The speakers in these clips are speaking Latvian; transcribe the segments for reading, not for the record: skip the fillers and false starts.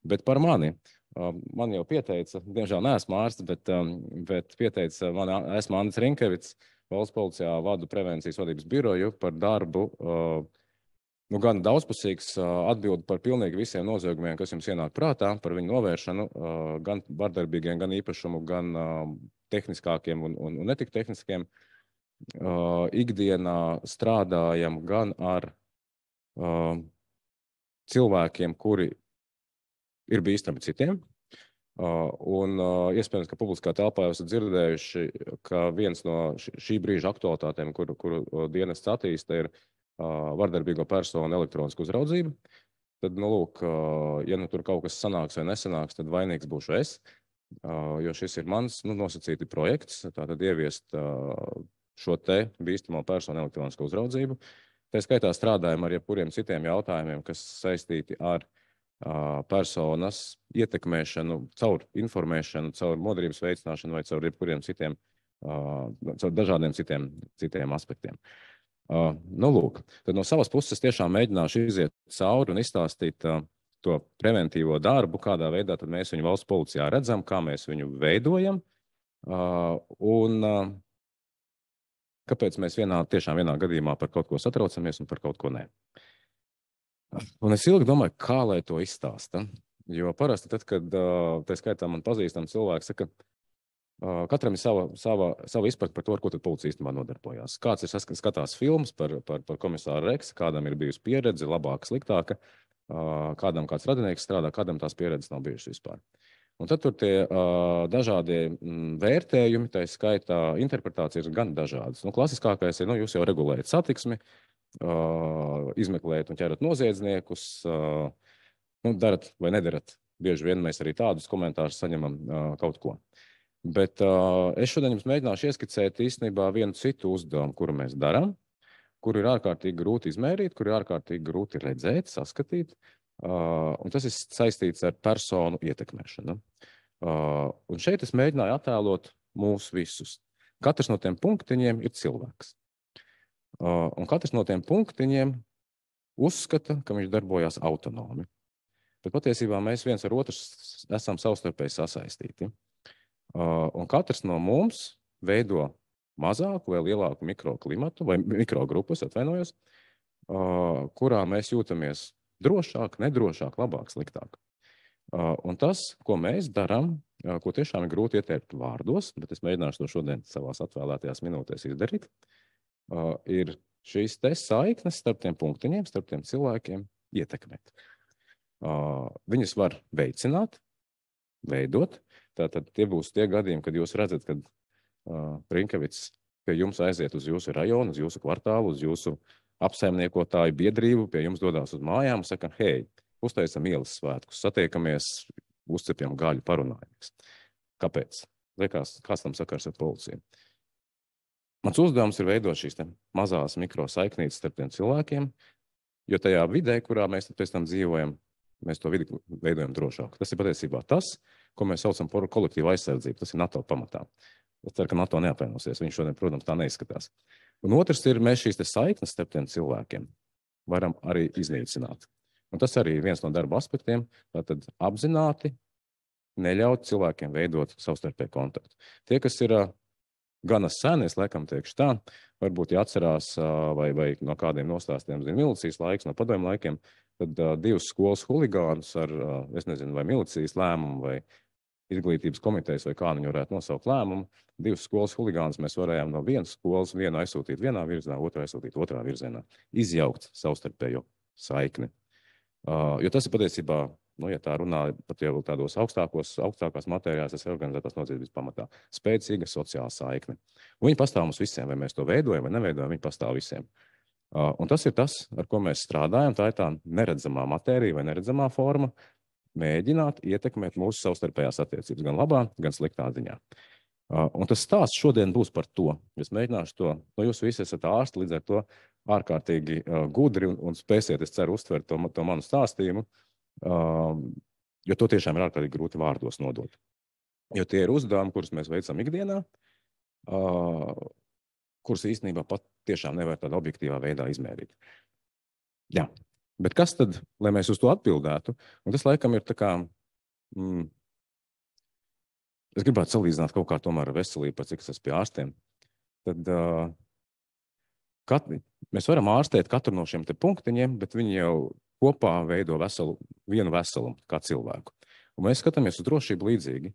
Bet par mani. Man jau pieteica, diemžēl neesmu ārsts, bet pieteica, esmu Andris Rinkevits, Valsts policijā vadu prevencijas vadības biroju par darbu. Gan daudzpusīgs atbild par pilnīgi visiem noziegumiem, kas jums ienāk prātā, par viņu novēršanu, gan vardarbīgiem, gan īpašumu, gan tehniskākiem un netik tehniskiem. Ikdienā strādājam gan ar cilvēkiem, kuri ir bīstami citiem. Iespējams, ka publiskā telpā esat dzirdējuši, ka viens no šī brīža aktualitātēm, kuru dienests attīsta, ir vardarbīgo personu elektronisku uzraudzību. Tad, lūk, ja tur kaut kas sanāks vai nesanāks, tad vainīgs būšu es, jo šis ir mans nosacīti projekts, tātad ieviest šo te bīstamo personu elektronisku uzraudzību. Tā skaitā strādājam ar jebkuriem citiem jautājumiem, kas saistīti ar personas ietekmēšanu, caur informēšanu, caur modrības veicināšanu vai caur jebkuriem citiem, caur dažādiem citiem aspektiem. Lūk, tad no savas puses tiešām mēģināšu iziet cauri un izstāstīt to preventīvo darbu, kādā veidā tad mēs viņu valsts policijā redzam, kā mēs viņu veidojam un kāpēc mēs tiešām vienā gadījumā par kaut ko satraucamies un par kaut ko nē. Un es ilgi domāju, kā lai to izstāsta, jo parasti tad, kad tā skaitā man pazīstam cilvēki saka, katram ir sava izpratne par to, ar ko tad policija īstenībā nodarbojās. Kāds ir skatās filmas par komisāru Reksu, kādam ir bijusi pieredze, labāka, sliktāka, kādam kāds radinieks strādā, kādam tās pieredzes nav bijušas vispār. Un tad tur tie dažādie vērtējumi, tā skaitā interpretācijas ir gan dažādas. Klasiskākais ir, jūs jau regulējat satiksmi, izmeklējat un ķerat noziedzniekus, darat vai nedarat. Bieži vien mēs arī tādus komentārus saņemam kaut ko. Bet es šodien jums mēģināšu ieskicēt īstenībā vienu citu uzdevumu, kuru mēs darām, kuru ir ārkārtīgi grūti izmērīt, kuru ir ārkārtīgi grūti redzēt, saskatīt, un tas ir saistīts ar personu ietekmēšanu. Un šeit es mēģināju attēlot mūs visus. Katrs no tiem punktiņiem ir cilvēks. Un katrs no tiem punktiņiem uzskata, ka viņš darbojās autonomi. Bet patiesībā mēs viens ar otru esam savstarpēji sasaistīti. Un katrs no mums veido mazāku vai lielāku mikroklimatu vai mikrogrupas, atvainojos, kurā mēs jūtamies drošāk, nedrošāk, labāk, sliktāk. Un tas, ko mēs darām, ko tiešām ir grūti ieteikt vārdos, bet es mēģināšu to šodien savās atvēlētajās minūtēs izdarīt, ir šīs te saiknes starp tiem punktiņiem, starp tiem cilvēkiem ietekmēt. Viņas var veicināt, veidot. Tātad tie būs tie gadījumi, kad jūs redzat, kad Rinkevits pie jums aiziet uz jūsu rajonu, uz jūsu kvartālu, uz jūsu apsaimniekotāju biedrību, pie jums dodās uz mājām un saka, hei, uztaisam ielas svētkus, satiekamies, uzcepjam gaļu, parunājamies. Kāpēc? Kāds tam sakars ar policiju? Mans uzdevums ir veidot šīs mazās mikrosaiknītes starp tiem cilvēkiem, jo tajā vidē, kurā mēs pēc tam dzīvojam, mēs to vidi veidojam drošāk. Tas ir patiesībā tas, ko mēs saucam par kolektīvu aizsardzību. Tas ir NATO pamatā. Es ceru, ka NATO neapvainosies. Viņš šodien, protams, tā neizskatās. Un otrs ir, mēs šīs saiknes starp tiem cilvēkiem varam arī iznīcināt. Un tas arī ir viens no darba aspektiem, tātad apzināti neļaut cilvēkiem veidot savstarpēju kontaktu. Tie, kas ir gana seni, es laikam teikšu tā, varbūt jāatcerās vai no kādiem nostāstiem zina milicijas laiks, no padomju laikiem, tad divus skolas huligānus ar, es nezinu, vai milicijas lēmumu, vai izglītības komitejas, vai kā viņi varētu nosaukt lēmumu, divus skolas huligānus mēs varējām no vienas skolas, vienu aizsūtīt vienā virzienā, otru aizsūtīt otrā virzienā, izjaukt savstarpējo saikni. Jo tas ir patiesībā, ja tā runā pat jau tādos augstākās matērijās, tas ir organizētās noziedzības pamatā. Spēcīga sociāla saikne. Un viņi pastāv mums visiem, vai mēs to veidojam vai neveidojam, viņi pastāv visiem. Un tas ir tas, ar ko mēs strādājam, tā ir tā neredzamā matērija vai neredzamā forma, mēģināt ietekmēt mūsu savstarpējās attiecības gan labā, gan sliktā ziņā. Un tas stāsts šodien būs par to. Es mēģināšu to, jūs visi esat ārsti, līdz ar to ārkārtīgi gudri un spēsiet, es ceru, uztvert to manu stāstījumu, jo to tiešām ir ārkārtīgi grūti vārdos nodot. Jo tie ir uzdevumi, kurus mēs veicam ikdienā, kurus īstenībā pat tiešām nevar tādā objektīvā veidā izmērīt. Jā, Bet kas tad, lai mēs uz to atbildētu? Un tas laikam ir tā kā, es gribētu salīdzināt kaut kā tomēr ar veselību, pēc cik es esmu pie ārstiem. Tad mēs varam ārstēt katru no šiem te punktiņiem, bet viņi jau kopā veido vienu veselumu kā cilvēku. Un mēs skatāmies uz drošību līdzīgi.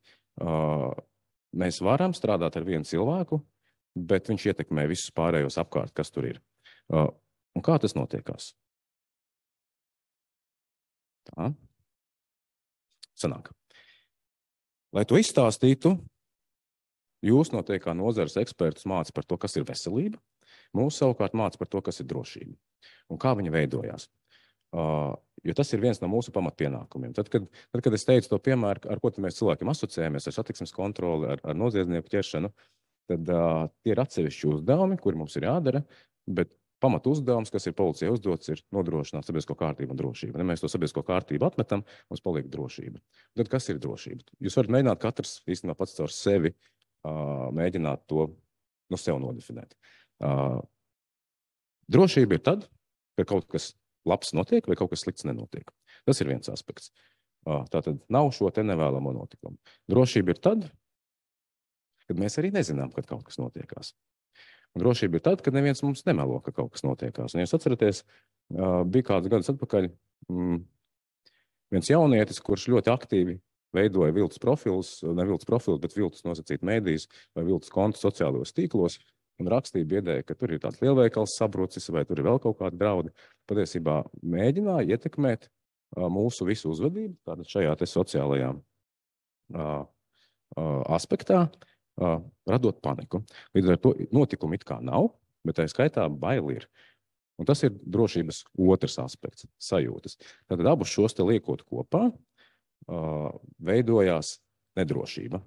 Mēs varam strādāt ar vienu cilvēku, bet viņš ietekmē visus pārējos apkārt, kas tur ir. Un kā tas notiekās? Tā. Sanāk. Lai to izstāstītu, jūs noteikti kā nozares ekspertus māca par to, kas ir veselība. Mūs savukārt māca par to, kas ir drošība un kā viņa veidojās. Jo tas ir viens no mūsu pamatpienākumiem. Tad, kad es teicu to piemēru, ar ko mēs cilvēkiem asociējamies, ar satiksmes kontroli, ar noziedznieku ķeršanu, tad tie ir atsevišķi uzdevumi, kuri mums ir jādara, bet pamat uzdevums, kas ir policijai uzdots, ir nodrošināt sabiedrisko kārtību un drošību. Ja mēs to sabiedrisko kārtību atmetam, mums paliek drošība. Tad kas ir drošība? Jūs varat mēģināt katrs īstenībā pats caur sevi mēģināt to sev nodefinēt. Drošība ir tad, kad kaut kas labs notiek vai kaut kas slikts nenotiek. Tas ir viens aspekts. Tātad nav šo te nevēlamo notikumu. Drošība ir tad, kad mēs arī nezinām, kad kaut kas notiekās. Un drošība ir tad, kad neviens mums nemelo, ka kaut kas notiekās. Un, ja jūs atceraties, bija kāds gadus atpakaļ viens jaunietis, kurš ļoti aktīvi veidoja viltus profilus, ne viltus profilus, bet viltus nosacīt mēdījus vai viltus kontus sociālajos tīklos, un rakstīja biedēja, ka tur ir tāds lielveikals sabrucis vai tur ir vēl kaut kādi draudi. Patiesībā mēģināja ietekmēt mūsu visu uzvedību, tātad šajā te sociālajā aspektā, radot paniku. Līdz ar to notikumu it kā nav, bet tā skaitā baili ir. Un tas ir drošības otrs aspekts, sajūtas. Tātad abus šos te liekot kopā, veidojās nedrošība.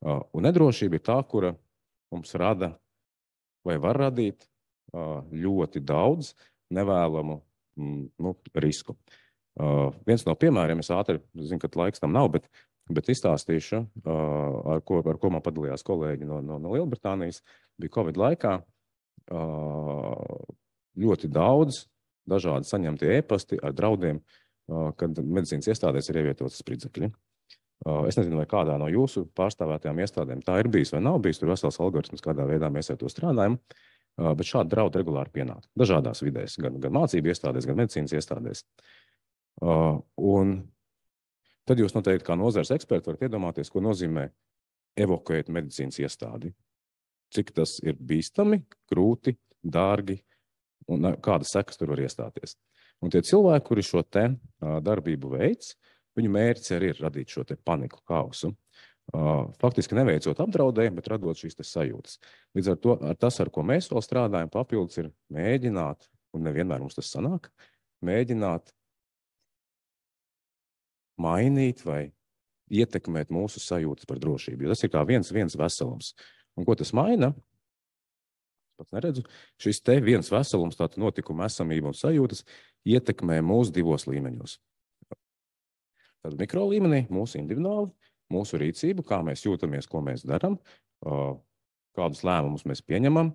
Un nedrošība ir tā, kura mums rada vai var radīt ļoti daudz nevēlamu risku. Viens no piemēriem, es ātri zinu, ka laiks tam nav, bet izstāstīšu, ar ko man padalījās kolēģi no Lielbritānijas, bija Covid laikā ļoti daudz dažādi saņemtie e-pasti ar draudiem, kad medicīnas iestādēs ir ievietotas spridzekļi. Es nezinu, vai kādā no jūsu pārstāvētajām iestādēm tā ir bijis vai nav bijis, tur vesels algoritms, kādā veidā mēs ar to strādājam, bet šādi draudi regulāri pienāk. Dažādās vidēs, gan mācību iestādēs, gan medicīnas iestādēs. Un tad jūs noteikti kā nozares eksperti varat iedomāties, ko nozīmē evakuēt medicīnas iestādi. Cik tas ir bīstami, grūti, dārgi un kādas sekas tur var iestāties. Un tie cilvēki, kuri šo te darbību veids, viņu mērķis arī ir radīt šo te paniku, kausu. Faktiski neveicot apdraudējumu, bet radot šīs te sajūtas. Līdz ar to, tas, ar ko mēs vēl strādājam papildus, ir mēģināt, un nevienmēr mums tas sanāk, mēģināt mainīt vai ietekmēt mūsu sajūtas par drošību. Tas ir kā viens veselums. Un ko tas maina? Es pats neredzu. Šis te viens veselums, tātad notikuma esamība un sajūtas, ietekmē mūsu divos līmeņos. Tad mikro līmenī, mūsu individuāli, mūsu rīcību, kā mēs jūtamies, ko mēs darām, kādus lēmumus mēs pieņemam.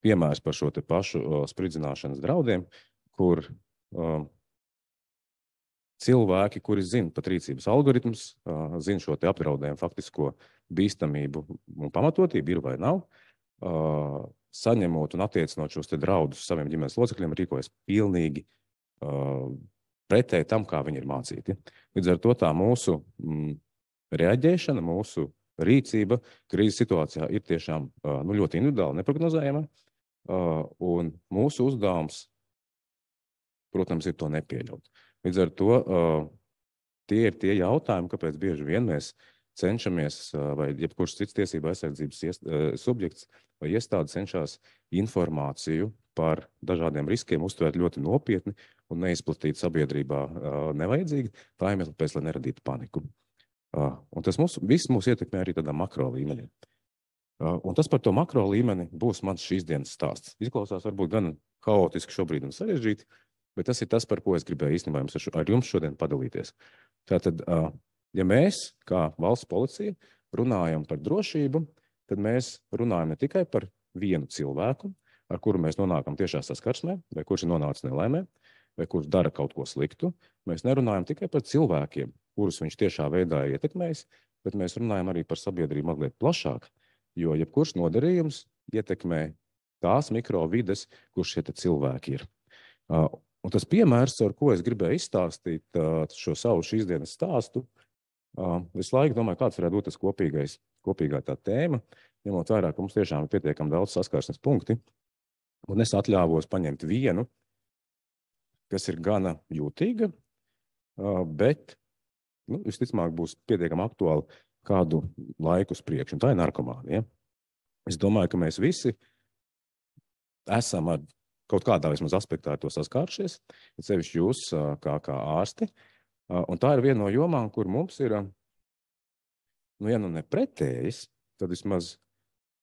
Piemērs par šo te pašu spridzināšanas draudiem, kur cilvēki, kuri zina pat rīcības algoritmus, zina šo te apdraudējumu faktisko bīstamību un pamatotību, ir vai nav, saņemot un attiecinot šos te draudus saviem ģimenes locekļiem, rīkojas pilnīgi pretēji tam, kā viņi ir mācīti. Līdz ar to tā mūsu reaģēšana, mūsu rīcība krīzes situācijā ir tiešām ļoti individuāli neprognozējama, un mūsu uzdevums, protams, ir to nepieļaut. Līdz ar to tie ir tie jautājumi, kāpēc bieži vien mēs cenšamies, vai jebkurš cits tiesība aizsardzības subjekts vai iestāde cenšas informāciju par dažādiem riskiem uztvērt ļoti nopietni un neizplatīt sabiedrībā nevajadzīgi, tā iemesla pēc, lai neradītu paniku. Un tas viss mūs ietekmē arī tādā makro līmenī. Un tas par to makro līmeni būs mans šīs dienas stāsts. Izklausās varbūt gan haotiski šobrīd un sarežģīti, bet tas ir tas, par ko es gribēju īstenībā ar jums šodien padalīties. Tātad, ja mēs, kā valsts policija, runājam par drošību, tad mēs runājam ne tikai par vienu cilvēku, ar kuru mēs nonākam tiešā saskarsmē, vai kurš ir nonācis nelaimē, vai kurš dara kaut ko sliktu, mēs nerunājam tikai par cilvēkiem, kurus viņš tiešā veidā ir ietekmējis, bet mēs runājam arī par sabiedrību mazliet plašāk, jo jebkurš nodarījums ietekmē tās mikrovides, kur šie cilvēki ir. Un tas piemērs, ar ko es gribēju izstāstīt šo savu šīs dienas stāstu, visu laiku domāju, kāds varētu būt tas kopīgā tā tēma, ņemot vērā, ka mums tiešām ir pietiekami daudz saskarsmes punkti. Un es atļāvos paņemt vienu, kas ir gana jūtīga, bet visticamāk būs pietiekami aktuāli kādu laiku uz priekšu, un tā ir narkomānija. Es domāju, ka mēs visi esam ar kaut kādā vismaz aspektā ar to saskāršies, sevišķi jūs kā ārsti, un tā ir viena no jomām, kur mums ir, ja ne pretējas, tad vismaz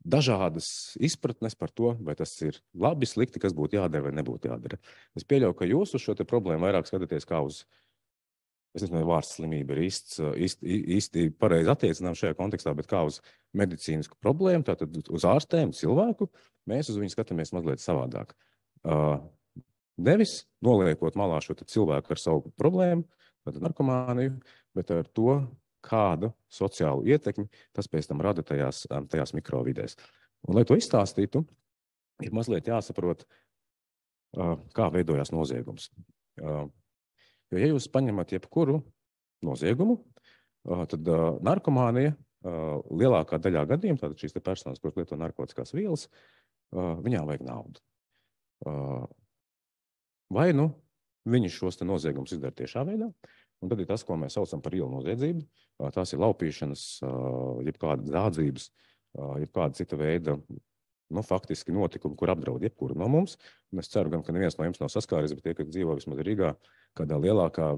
dažādas izpratnes par to, vai tas ir labi, slikti, kas būtu jādara vai nebūtu jādara. Es pieļauju, ka jūs uz šo te problēmu vairāk skatāties kā uz, es nezinu, vārds slimība ir īsti pareizi attiecinām šajā kontekstā, bet kā uz medicīnisku problēmu, tātad uz ārstēm, cilvēku, mēs uz viņu skatāmies mazliet savādāk. Nevis noliekot malā šo cilvēku ar savu problēmu, tātad narkomāniju, bet ar to, kādu sociālu ietekmi tas pēc tam rada tajās mikrovidēs. Un, lai to izstāstītu, ir mazliet jāsaprot, kā veidojās noziegums. Jo, ja jūs paņemat jebkuru noziegumu, tad narkomānija lielākā daļā gadījumā, tātad šīs personas, kuras lieto narkotiskās vielas, viņām vajag naudu. Vai viņi šos noziegumus izdara tiešā veidā, un tad ir tas, ko mēs saucam par ielu noziedzību. Tās ir laupīšanas, jebkādas zādzības, jebkāda cita veida, faktiski notikumi, kur apdraud jebkuru no mums. Un es ceru, ka neviens no jums nav saskāries, bet tie, kas dzīvo vismaz Rīgā, kādā lielākā,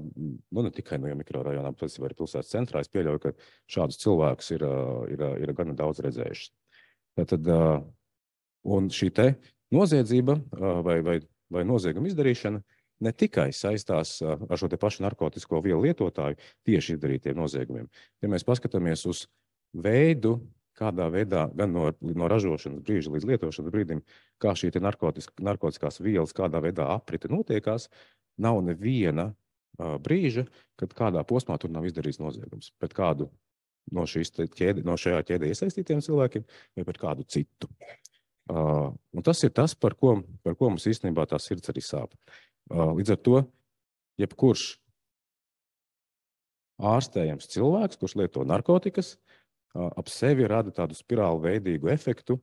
ne tikai no mikrorajonā, bet arī pilsētas centrā, es pieļauju, ka šādus cilvēkus ir gana daudz redzējuši. Tātad, un šī te noziedzība vai nozieguma izdarīšana ne tikai saistās ar šo te pašu narkotisko vielu lietotāju tieši izdarītiem noziegumiem. Ja mēs paskatāmies uz veidu, kādā veidā gan no ražošanas brīža līdz lietošanas brīdim, kā šī te narkotiskās vielas kādā veidā aprite notiekās, nav neviena brīža, kad kādā posmā tur nav izdarīts noziegums pret kādu no šajā ķēdē iesaistītiem cilvēkiem vai pret kādu citu. Un tas ir tas, par ko mums īstenībā tā sirds arī sāp. Līdz ar to, jebkurš ārstējams cilvēks, kurš lieto narkotikas, ap sevi rada tādu spirālu veidīgu efektu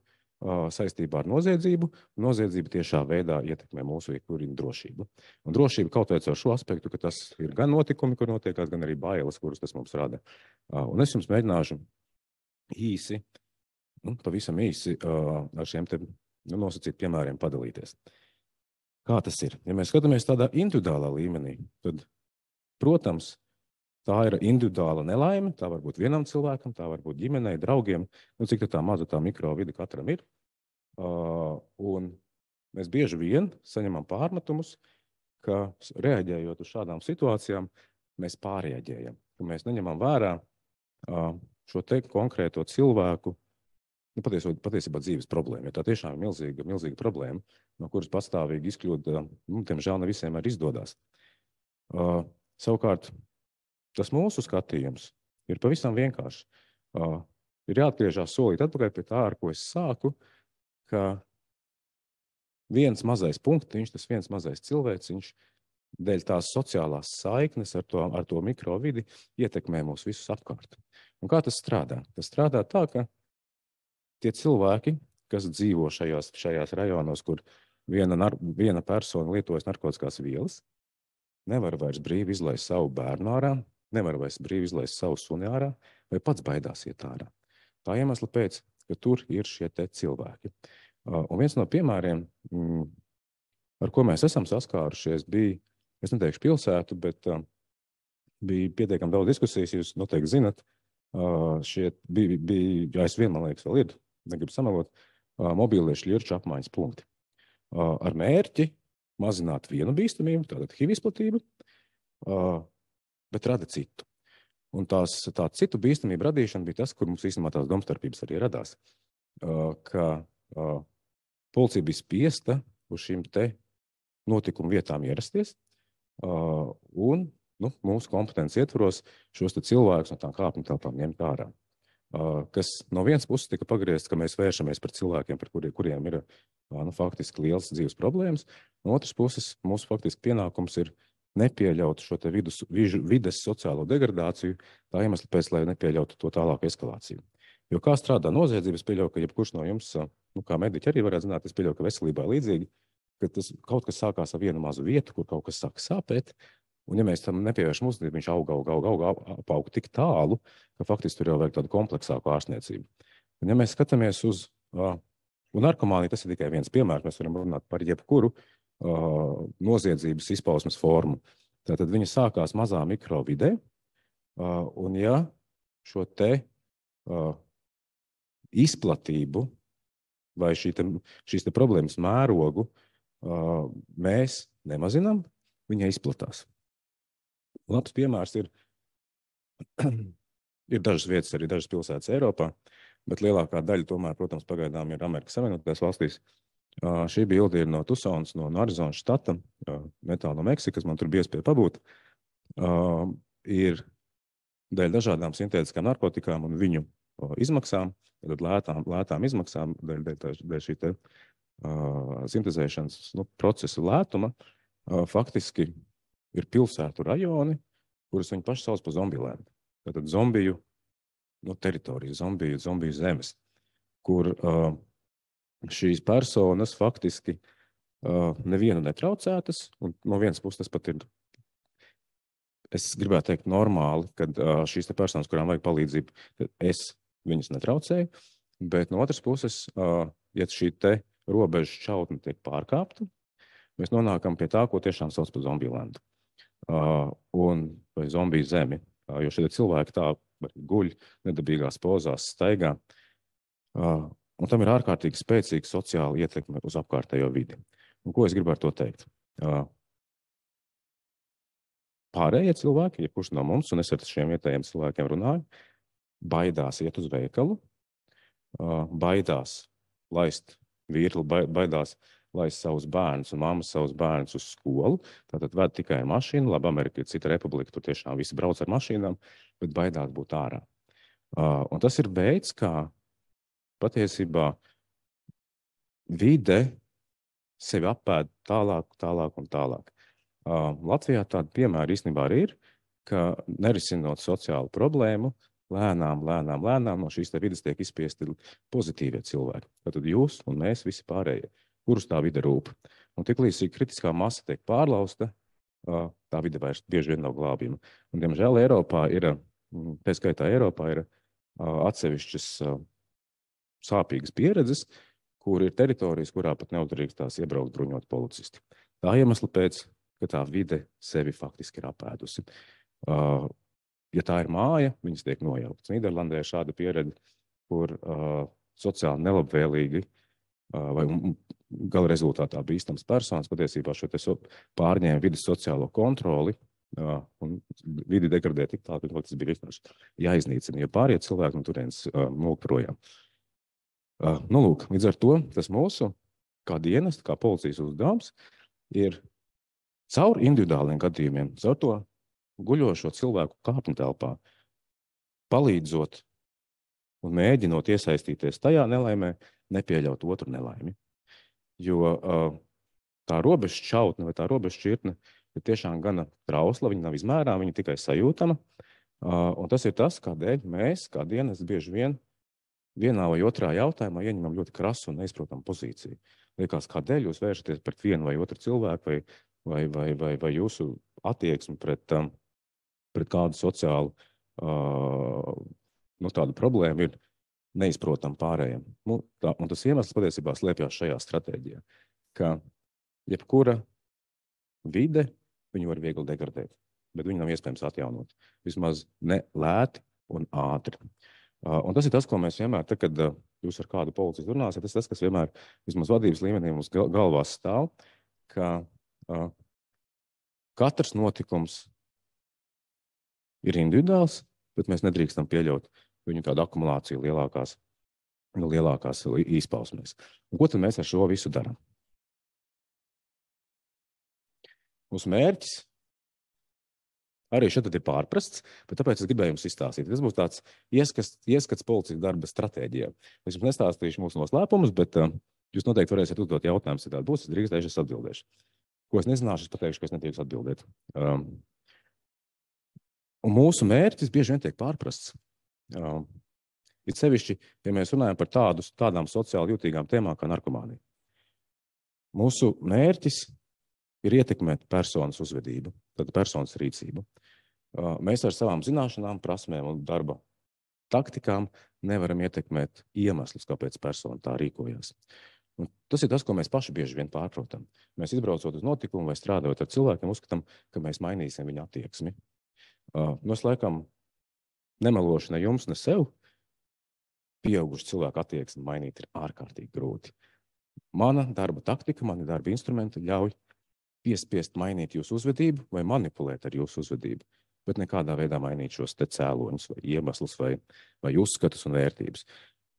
saistībā ar noziedzību. Noziedzība tiešā veidā ietekmē mūsu ikvienu drošību. Un drošība kaut vai ar šo aspektu, ka tas ir gan notikumi, kur notiekās, gan arī bailes, kuras tas mums rada. Un es jums mēģināšu pavisam īsi ar šiem te nosacīt piemēriem padalīties. Kā tas ir? Ja mēs skatāmies tādā individuālā līmenī, tad, protams, tā ir individuāla nelaime, tā var būt vienam cilvēkam, tā var būt ģimenei, draugiem, cik tā maza tā mikrovide katram ir. Un mēs bieži vien saņemam pārmetumus, ka reaģējot uz šādām situācijām, mēs pārreaģējam, ka mēs neņemam vērā šo te konkrēto cilvēku, patiesībā dzīves problēma, jo tā tiešām ir milzīga problēma, no kuras pastāvīgi izkļūt, diemžēl ne visiem arī izdodas. Savukārt, tas mūsu skatījums ir pavisam vienkārši. Ir jāatgriežās solīt atpakaļ pie tā, ar ko es sāku, ka viens mazais punktiņš, tas viens mazais cilvēciņš, dēļ tās sociālās saiknes ar to mikrovidi ietekmē mūs visus apkārt. Un kā tas strādā? Tas strādā tā, ka tie cilvēki, kas dzīvo šajās rajonos, kur viena persona lietojas narkotiskās vielas, nevar vairs brīvi izlaist savu bērnu ārā, nevar vairs brīvi izlaist savu suni ārā, vai pats baidās iet ārā. Tā iemesla pēc, ka tur ir šie te cilvēki. Un viens no piemēriem, ar ko mēs esam saskārušies, bija, es neteikšu pilsētu, bet bija pietiekami daudz diskusijas, jūs noteikti zinat, bija aizvien, man liekas, vēl ir, negribu samelot, mobīlie šļirču apmaiņas punkti. Ar mērķi mazināt vienu bīstamību, tātad HIV izplatību, bet rada citu. Un tā citu bīstamību radīšana bija tas, kur mums īstenībā tās domstarpības arī radās. Ka policija bija spiesta uz šīm te notikumu vietām ierasties, un mūsu kompetences ietvaros šos cilvēkus no tām kāpņu telpām ņemt ārā. Kas no vienas puses tika pagriezts, ka mēs vēršamies par cilvēkiem, par kuriem ir faktiski liels dzīves problēmas. No otras puses, mūsu faktiski pienākums ir nepieļaut šo te vides sociālo degradāciju, tā iemesla pēc, lai nepieļautu to tālāku eskalāciju. Jo kā strādā noziedzība, es pieļauju, ka jebkurš no jums, kā mediķi arī varētu zināt, es pieļauju, ka veselībā līdzīgi, ka tas kaut kas sākās ar vienu mazu vietu, kur kaut kas sāka sāpēt, un ja mēs tam nepievēršam uzmanību, viņš aug tik tālu, ka faktiski tur jau vajag tādu kompleksāku ārstniecību. Un ja mēs skatāmies uz, un narkomānija, tas ir tikai viens piemērs, mēs varam runāt par jebkuru noziedzības izpausmes formu. Tātad viņa sākās mazā mikrovidē, un ja šo te izplatību vai šīs te problēmas mērogu mēs nemazinām, viņa izplatās. Labs piemērs ir dažas vietas, arī dažas pilsētas Eiropā, bet lielākā daļa tomēr, protams, pagaidām ir Amerikas Savienotajās valstīs. Šī bilde ir no Tucsonas, no Arizonas štata, netālu no Meksikas, man tur bija iespēja pabūt. Ir dēļ dažādām sintētiskām narkotikām un viņu izmaksām, tad lētām izmaksām, dēļ šī te sintezēšanas procesu lētuma, faktiski ir pilsētu rajoni, kurus viņi paši sauc par zombilēm. Tātad zombiju teritoriju, zombiju zemes, kur šīs personas faktiski nevienu netraucētas, un no vienas puses tas pat ir, es gribētu teikt, normāli, kad šīs te personas, kurām vajag palīdzību, es viņas netraucēju, bet no otras puses, ja šī te robeža šķautne tiek pārkāpta, mēs nonākam pie tā, ko tiešām sauc par zombilandu. Vai zombiju zemi, jo šie cilvēki tā guļ nedabīgās pozās, staigā, un tam ir ārkārtīgi spēcīga sociāla ietekme uz apkārtējo vidi. Un ko es gribu ar to teikt? Pārējie cilvēki, ja kurš no mums, un es ar šiem vietējiem cilvēkiem runāju, baidās iet uz veikalu, baidās laist virli, baidās laist savus bērnus un mammas savus bērnus uz skolu. Tātad ved tikai mašīnu. Labi, Amerika ir cita republika, tur tiešām visi brauc ar mašīnām, bet baidās būt ārā. Un tas ir veids, kā patiesībā vide sevi apēd tālāk un tālāk. Latvijā tāda piemēra īstenībā arī ir, ka nerisinot sociālu problēmu, lēnām no šīs te vides tiek izspiesti pozitīvie cilvēki. Tātad jūs un mēs visi pārējie, kurus tā vide rūp. Un tiklīdz šī kritiskā masa tiek pārlausta, tā vide vairs bieži vien nav glābjama. Un, diemžēl, Eiropā ir, pēc skaitā Eiropā ir atsevišķas sāpīgas pieredzes, kur ir teritorijas, kurā pat neuzdrīkstās iebraukt bruņot policisti. Tā iemesla pēc, ka tā vide sevi faktiski ir apēdusi. Ja tā ir māja, viņas tiek nojauktas. Nīderlandē ir šāda pieredze, kur sociāli nelabvēlīgi vai gala rezultātā bīstams personas patiesībā šo te pārņēma vides sociālo kontroli un vidi degradē tik tālu, ka tas bija vienkārši jāiznīcina, jo pārējie cilvēki no turienes mūk projām. Lūk, līdz ar to tas mūsu, kā dienesta, kā policijas uzdevums, ir caur individuāliem gadījumiem, caur to guļošo cilvēku kāpņu telpā, palīdzot un mēģinot iesaistīties tajā nelaimē, nepieļaut otru nelaimi. Jo tā robeža šķautne vai tā robeža šķirtne ir tiešām gana trausla, viņa nav izmērāma, viņa tikai sajūtama. Un tas ir tas, kādēļ mēs, kā dienas, bieži vien vienā vai otrā jautājumā ieņemam ļoti krasu un neizprotamu pozīciju. Liekas, kādēļ jūs vēršaties pret vienu vai otru cilvēku vai jūsu attieksmi pret kādu sociālu tādu problēmu ir neizprotam pārējiem. Un tas iemesls patiesībā slēpjas šajā stratēģijā, ka jebkura vide viņu var viegli degradēt, bet viņu nav iespējams atjaunot. Vismaz ne lēti un ātri. Un tas ir tas, ko mēs vienmēr, kad jūs ar kādu policistu runāsiet, tas, kas vienmēr vismaz vadības līmenī mums galvās stāv, ka katrs notikums ir individuāls, bet mēs nedrīkstam pieļaut viņu tādu akumulāciju lielākās izpausmēs. Un ko tad mēs ar šo visu darām? Mūsu mērķis Arī šeit ir pārprasts, bet tāpēc es gribēju jums izstāstīt. Tas būs tāds ieskats policijas darba stratēģijā. Es jums nestāstīšu mūsu noslēpumus, bet jūs noteikti varēsiet uzdot jautājumus, ja tādi būs, es drīkstēšu, es atbildēšu. Ko es nezināšu, es pateikšu, ka es netīšu atbildēt. Un mūsu mērķis bieži vien tiek pārprasts. Ir sevišķi, ja mēs runājam par tādām sociāli jūtīgām tēmām kā narkomānija. Mūsu mērķis ir ietekmēt personas uzvedību, tad personas rīcību. Mēs ar savām zināšanām, prasmēm un darba taktikām nevaram ietekmēt iemeslus, kāpēc persona tā rīkojās. Un tas ir tas, ko mēs paši bieži vien pārprotam. Mēs izbraucot uz notikumu vai strādājot ar cilvēkiem, uzskatām, ka mēs mainīsim viņa attieksmi. Es laikam nemelošu ne jums, ne sev. Pieauguši cilvēku attieksmi mainīt ir ārkārtīgi grūti. Mana darba taktika, mani darba instrumenti ļauj piespiest mainīt jūsu uzvedību vai manipulēt ar jūsu uzvedību, bet nekādā veidā mainīt šos te cēloņus vai iemeslus vai uzskatus un vērtības.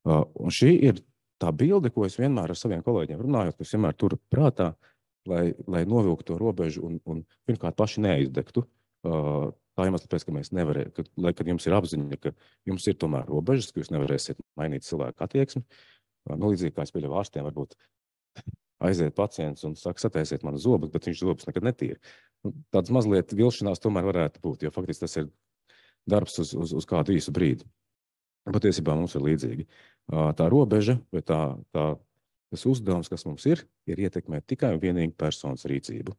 Un šī ir tā bilde, ko es vienmēr ar saviem kolēģiem runājot, kas vienmēr turu prātā, lai novilktu to robežu un pirmkārt paši neizdegtu. Tā iemesla pēc, ka mēs nevarētu, kad jums ir apziņa, ka jums ir tomēr robežas, ka jūs nevarēsiet mainīt cilvēku attieksmi. Līdzīgi kā es pieļauju ārstiem, varbūt aiziet pacients un saka, sataisiet manu zobus, bet viņš zobus nekad netīra. Tāds mazliet vilšanās tomēr varētu būt, jo faktiski tas ir darbs uz kādu īsu brīdi. Patiesībā mums ir līdzīgi. Tā robeža vai tas uzdevums, kas mums ir ietekmēt tikai un vienīgi personas rīcību.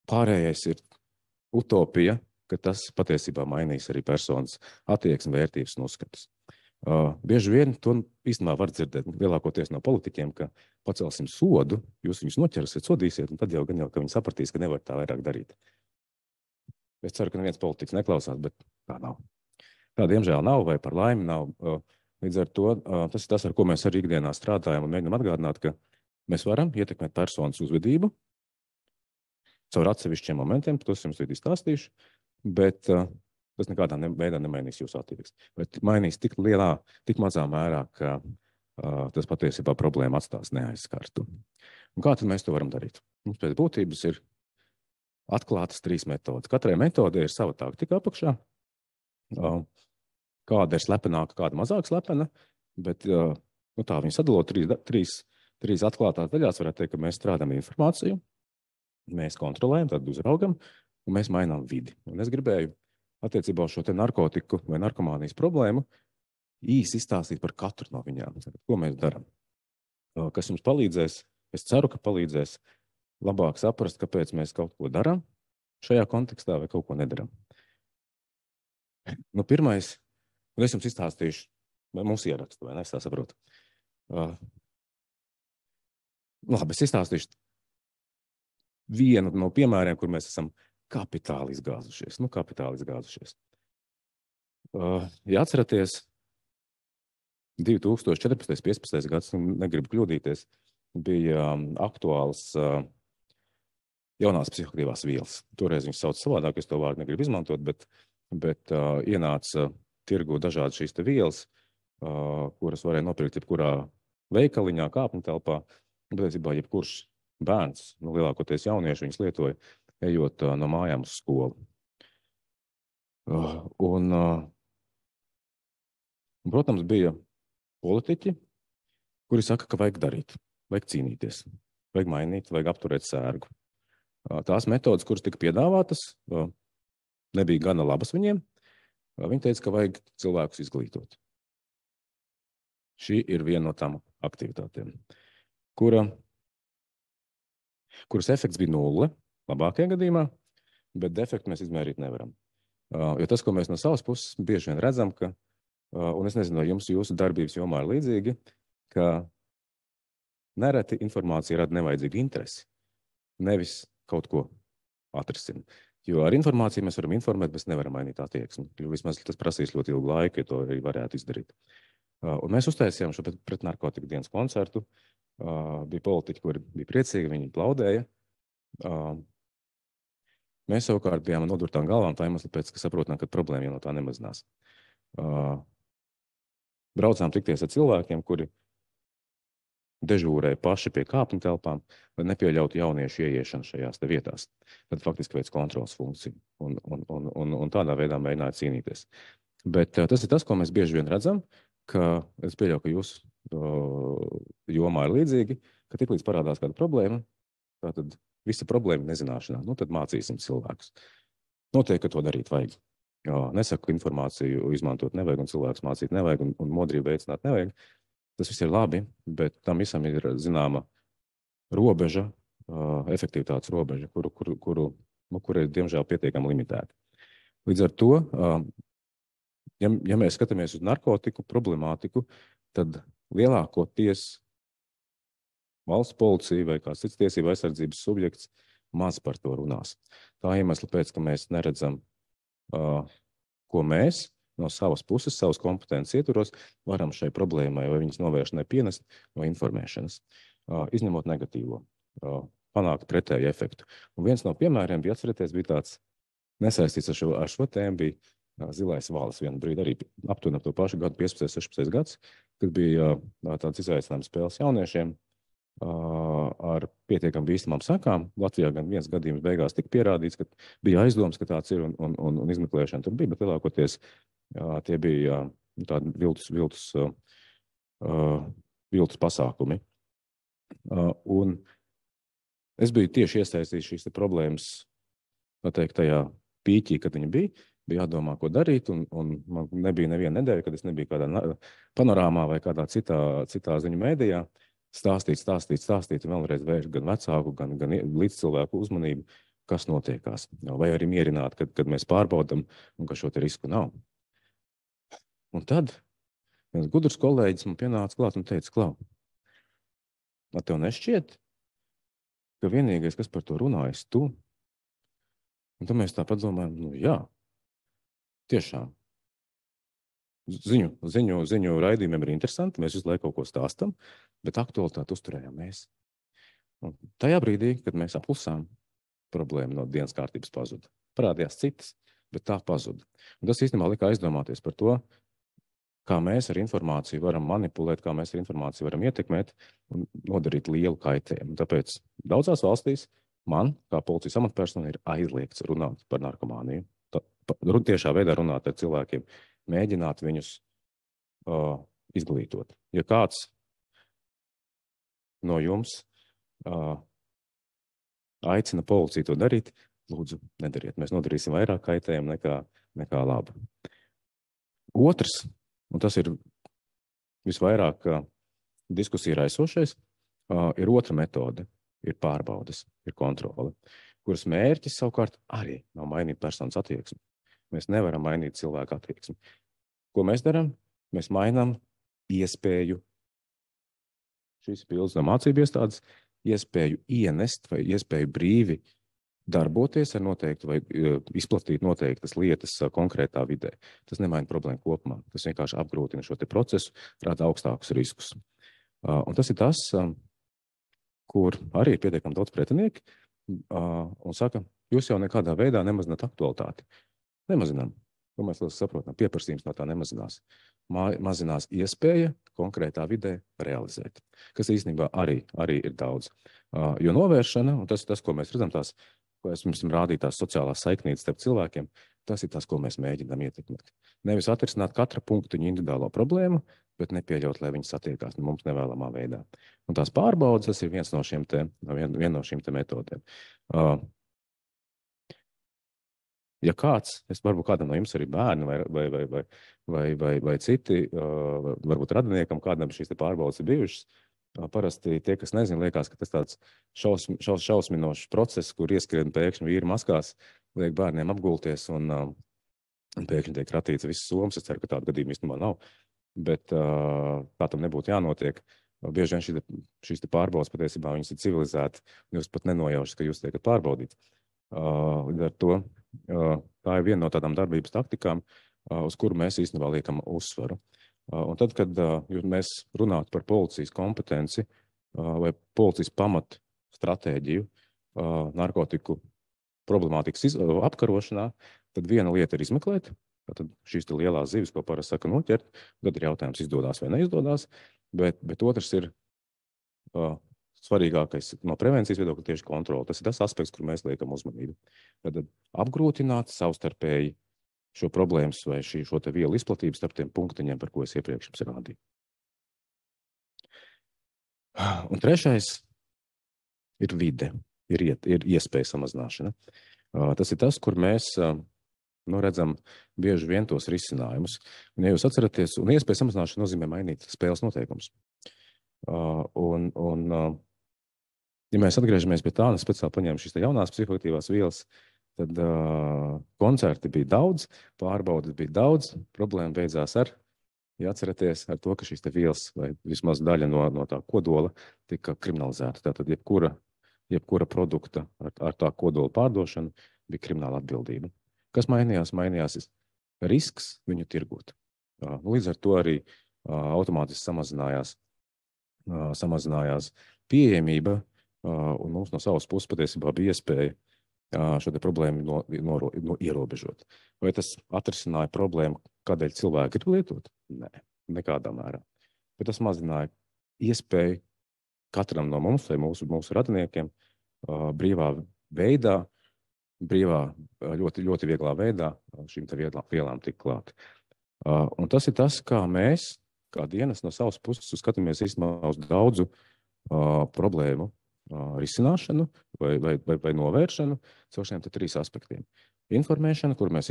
Pārējais ir utopija, ka tas patiesībā mainīs arī personas attieksmi, vērtības un uzskatus. Bieži vien to īstenībā var dzirdēt lielākoties no politiķiem, ka pacelsim sodu, jūs viņus noķersiet, sodīsiet, un tad jau gan ka viņi sapratīs, ka nevar tā vairāk darīt. Es ceru, ka neviens politiķis neklausās, bet tā nav. Tā diemžēl nav vai par laimi nav. Līdz ar to tas ir tas, ar ko mēs arī ikdienā strādājam un mēģinām atgādināt, ka mēs varam ietekmēt personas uzvedību caur atsevišķiem momentiem, tos jums arī stāstīšu, bet tas nekādā veidā nemainīs jūsu attieksmi. Bet mainīs tik mazā mērā, ka tas patiesībā problēma atstās neaizskartu. Un kā tad mēs to varam darīt? Mums pēc būtības ir atklātas 3 metodes. Katrai metodei ir sava taktika apakšā. Kāda ir slepenāka, kāda mazāk slepena, bet tā viņi sadalot 3 atklātās daļās, varētu teikt, ka mēs strādājam informāciju, mēs kontrolējam, tad uzraugam, un mēs mainām vidi. Un es gribēju attiecībā uz šo te narkotiku vai narkomānijas problēmu īsi izstāstīt par katru no viņām. Ko mēs darām? Kas jums palīdzēs, es ceru, ka palīdzēs labāk saprast, kāpēc mēs kaut ko darām šajā kontekstā vai kaut ko nedaram. Pirmais, un es jums izstāstīšu, vai mums ierakstu, vai ne, es tā saprotu. Labi, es izstāstīšu vienu no piemēriem, kur mēs esam kapitāli izgāzušies. Ja atceraties, 2014. 15. gads, negribu kļūdīties, bija aktuāls jaunās psihoaktīvās vielas. Toreiz viņas sauc savādāk, es to vārdu negribu izmantot, bet ienāca tirgu dažādas šīs te vielas, kuras varēja nopirkt jebkurā veikaliņā, kāpņu telpā. Patiesībā jebkurš bērns, lielākoties jaunieši, viņas lietoja, ejot no mājām uz skolu. Protams, bija politiķi, kuri saka, ka vajag darīt, vajag cīnīties, vajag mainīt, vajag apturēt sērgu. Tās metodas, kuras tika piedāvātas, nebija gana labas viņiem. Viņi teica, ka vajag cilvēkus izglītot. Šī ir viena no tām aktivitātēm, kuras efekts bija 0, labākajā gadījumā, bet defektu mēs izmērīt nevaram. Jo tas, ko mēs no savas puses bieži vien redzam, un es nezinu, vai jūsu darbības jomā ir līdzīgi, ka nereti informācija rada nevajadzīgu interesi, nevis kaut ko atrisina. Jo ar informāciju mēs varam informēt, bet nevaram mainīt attieksmi. Jo vismaz tas prasīs ļoti ilgu laiku, ja to arī varētu izdarīt. Un mēs uztaisījām šo pret narkotiku dienas koncertu. Bija politiķi, kuri bija priecīgi, viņi plaudēja. Mēs savukārt bijām nodurtām galvām tā iemesla pēc, ka saprotam, ka problēma jau no tā nemazinās. Braucām tikties ar cilvēkiem, kuri dežūrē paši pie kāpņu telpām, lai nepieļautu jauniešu ieiešanu šajās te vietās. Tad faktiski veids kontrols funkciju un tādā veidā mēģināja cīnīties. Bet tas ir tas, ko mēs bieži vien redzam, ka es pieļauju, ka jūsu jomā ir līdzīgi, ka tiklīdz parādās kāda problēma, tātad visa problēma nezināšanā, nu tad mācīsim cilvēkus. Noteikti, ka to darīt vajag. Nesaku, ka informāciju izmantot nevajag un cilvēks mācīt nevajag un modrību veicināt nevajag. Tas viss ir labi, bet tam visam ir zināma robeža, efektivitātes robeža, kura ir diemžēl pietiekami limitēta. Līdz ar to, ja mēs skatāmies uz narkotiku problemātiku, tad lielākoties valsts policija vai kāds cits tiesība aizsardzības subjekts maz par to runās. Tā iemesla pēc, ka mēs neredzam, ko mēs no savas puses, savas kompetences ietvaros varam šai problēmai vai viņas novēršanai pienest no informēšanas, izņemot negatīvo, panākt pretēju efektu. Un viens no piemēriem bija atcerēties, bija tāds nesaistīts ar šo tēmu, bija Zilais valis vienu brīdi arī aptuveni ap to pašu gadu, 15, 16 gads, kad bija tāds izaicinājums spēles jauniešiem ar pietiekami bīstamām sakām. Latvijā gan viens gadījums beigās tika pierādīts, ka bija aizdoms, ka tāds ir un izmeklēšana tur bija, bet lielākoties tie bija tādi viltus pasākumi. Un es biju tieši iesaistīts šīs problēmas, tajā pīķī, kad viņa bija jādomā, ko darīt, un man nebija neviena nedēļa, kad es nebiju kādā panorāmā vai kādā citā ziņu mēdījā, stāstīt, un vēlreiz vērst gan vecāku, gan līdzcilvēku uzmanību, kas notiekās. Vai arī mierināt, kad mēs pārbaudam, un ka šo te risku nav. Un tad viens gudrs kolēģis man pienāca klāt un teica, Klau, vai tev nešķiet, ka vienīgais, kas par to runājas, tu? Un tad mēs tā padomājam, nu jā, tiešām. Ziņu raidījumiem ir interesanti, mēs visu laiku kaut ko stāstam, bet aktualitāti uzturējām mēs. Un tajā brīdī, kad mēs apklusām, problēma no dienas kārtības pazuda. Parādījās citas, bet tā pazuda. Un tas īstenībā lika aizdomāties par to, kā mēs ar informāciju varam manipulēt, kā mēs ar informāciju varam ietekmēt un nodarīt lielu kaitējumu. Tāpēc daudzās valstīs man, kā policijas amatpersona, ir aizliegts runāt par narkomāniju. Tiešā veidā runāt ar cilvēkiem, mēģināt viņus izglītot. Ja kāds no jums aicina policiju to darīt, lūdzu, nedariet. Mēs nodarīsim vairāk kaitējumu nekā labu. Otrs, un tas ir visvairāk diskusija raisošais, ir otra metode, ir pārbaudes, ir kontrole, kuras mērķis savukārt arī nav mainīt personas attieksmi. Mēs nevaram mainīt cilvēku attieksmi. Ko mēs darām? Mēs mainām iespēju, šīs pildes no mācību iestādes, iespēju ienest vai iespēju brīvi darboties ar noteiktu vai izplatīt noteiktas lietas konkrētā vidē. Tas nemaina problēmu kopumā. Tas vienkārši apgrūtina šo te procesu, rada augstākus riskus. Un tas ir tas, kur arī ir pietiekami daudz pretinieki un saka, jūs jau nekādā veidā nemazināt aktualitāti. Nemazinām. To mēs saprotam. Pieprasījums no tā nemazinās. Mazinās iespēja konkrētā vidē realizēt. Kas īstenībā arī ir daudz. Jo novēršana, un tas ir tas, ko mēs redzam, ko es jums rādīju, tās sociālās saiknītes starp cilvēkiem, tas ir tas, ko mēs mēģinām ietekmēt. Nevis atrisināt katra punktu viņa individuālo problēmu, bet nepieļaut, lai viņi satiekās mums nevēlamā veidā. Un tās pārbaudas, tas ir viena no šīm te metodēm. Ja kāds, varbūt kādam no jums arī bērni vai citi, varbūt radiniekam kādam šīs te pārbaudas ir bijušas, parasti tie, kas nezina, liekas, ka tas tāds šausminošs process, kur ieskrien pēkšņi vīri maskās, liek bērniem apgulties un pēkšņi tiek ratīts viss somas. Es ceru, ka tāda gadījuma īstenībā nav, bet tā tam nebūtu jānotiek. Bieži vien šīs te pārbaudas patiesībā viņas ir civilizēti, un jūs pat nenojaušat, ka jūs tiekat pārbaudīt. Līdz ar to tā ir viena no tādām darbības taktikām, uz kuru mēs īstenībā liekam uzsvaru. Un tad, kad mēs runātu par policijas kompetenci vai policijas pamat stratēģiju narkotiku problemātikas apkarošanā, tad viena lieta ir izmeklēt, tad šīs te lielās zivis, ko parasti saka noķert, tad ir jautājums, izdodās vai neizdodās, bet otrs ir svarīgākais no prevencijas viedokļa tieši kontrole. Tas ir tas aspekts, kur mēs liekam uzmanību. Tad apgrūtināt savstarpēji šo problēmas vai šo te vielu izplatību starp tiem punktiņiem, par ko es iepriekš jums rādīju. Un trešais ir vide, ir iespēja samazināšana. Tas ir tas, kur mēs redzam bieži vien tos risinājumus. Un, ja jūs atceraties, un iespēja samazināšana nozīmē mainīt spēles noteikumus. Ja mēs atgriežamies pie tā, un speciāli paņēmu šīs jaunās psihoaktīvās vielas, tad koncerti bija daudz, pārbaudes bija daudz, problēma beidzās ja atceraties, ar to, ka šīs te vielas, vai vismaz daļa no tā kodola, tika kriminalizēta. Tātad jebkura produkta ar tā kodola pārdošanu bija krimināla atbildība. Kas mainījās? Mainījās risks viņu tirgot. Līdz ar to arī automātiski samazinājās pieejamība, un mums no savas puses patiesībā bija iespēja šo te problēmu ierobežot. Vai tas atrisināja problēmu, kādēļ cilvēki grib lietot? Nē, nekādā mērā. Bet tas mazināja iespēju katram no mums vai mūsu radiniekiem brīvā veidā, ļoti, ļoti vieglā veidā šīm te vielām tik klāt. Un tas ir tas, kā mēs, kā dienas no savas puses, skatāmies īstenībā uz daudzu problēmu risināšanu vai novēršanu caur šiem te 3 aspektiem. Informēšana, kur mēs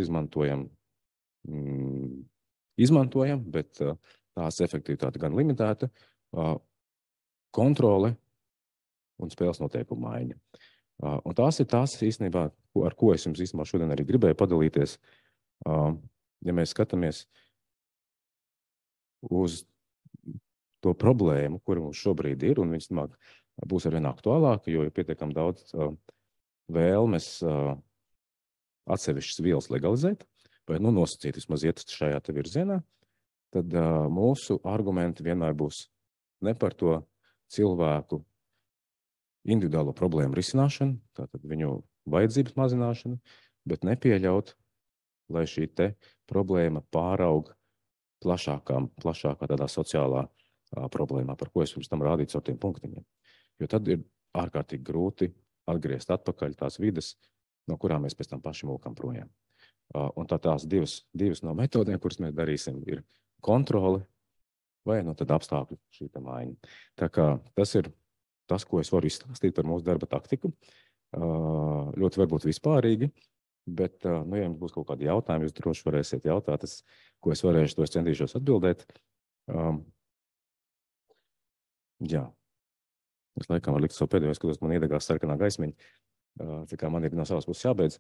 izmantojam, bet tās efektivitāte gan limitēta, kontrole un spēles noteikumu maiņa. Un tās ir tās īstenībā, ar ko es jums īstenībā šodien arī gribēju padalīties. Ja mēs skatāmies uz to problēmu, kura mums šobrīd ir, un viņas būs arvien aktuālāka, jo ir pietiekami daudz vēlmes atsevišķas vielas legalizēt, vai nosacīt vismaz iet šajā te virzienā, tad mūsu argumenti vienmēr būs ne par to cilvēku individuālo problēmu risināšanu, tātad viņu vajadzības mazināšanu, bet nepieļaut, lai šī te problēma pāraug plašākā tādā sociālā problēmā, par ko es pirms tam rādīju caur tiem punktiņiem. Jo tad ir ārkārtīgi grūti atgriezt atpakaļ tās vides, no kurām mēs pēc tam paši mūkam projām. Un tās divas no metodēm, kuras mēs darīsim, ir kontrole vai tad apstākļu šī maiņa. Tā kā tas ir tas, ko es varu izstāstīt par mūsu darba taktiku. Ļoti varbūt vispārīgi, bet, ja jums būs kaut kādi jautājumi, jūs droši varēsiet jautāt, ko es varēšu, to es centīšos atbildēt. Jā. Es laikam varu likt savu pēdējo, skatos, man iedegās sarkanā gaismiņa. Tā kā man ir no savas puses jābeidz.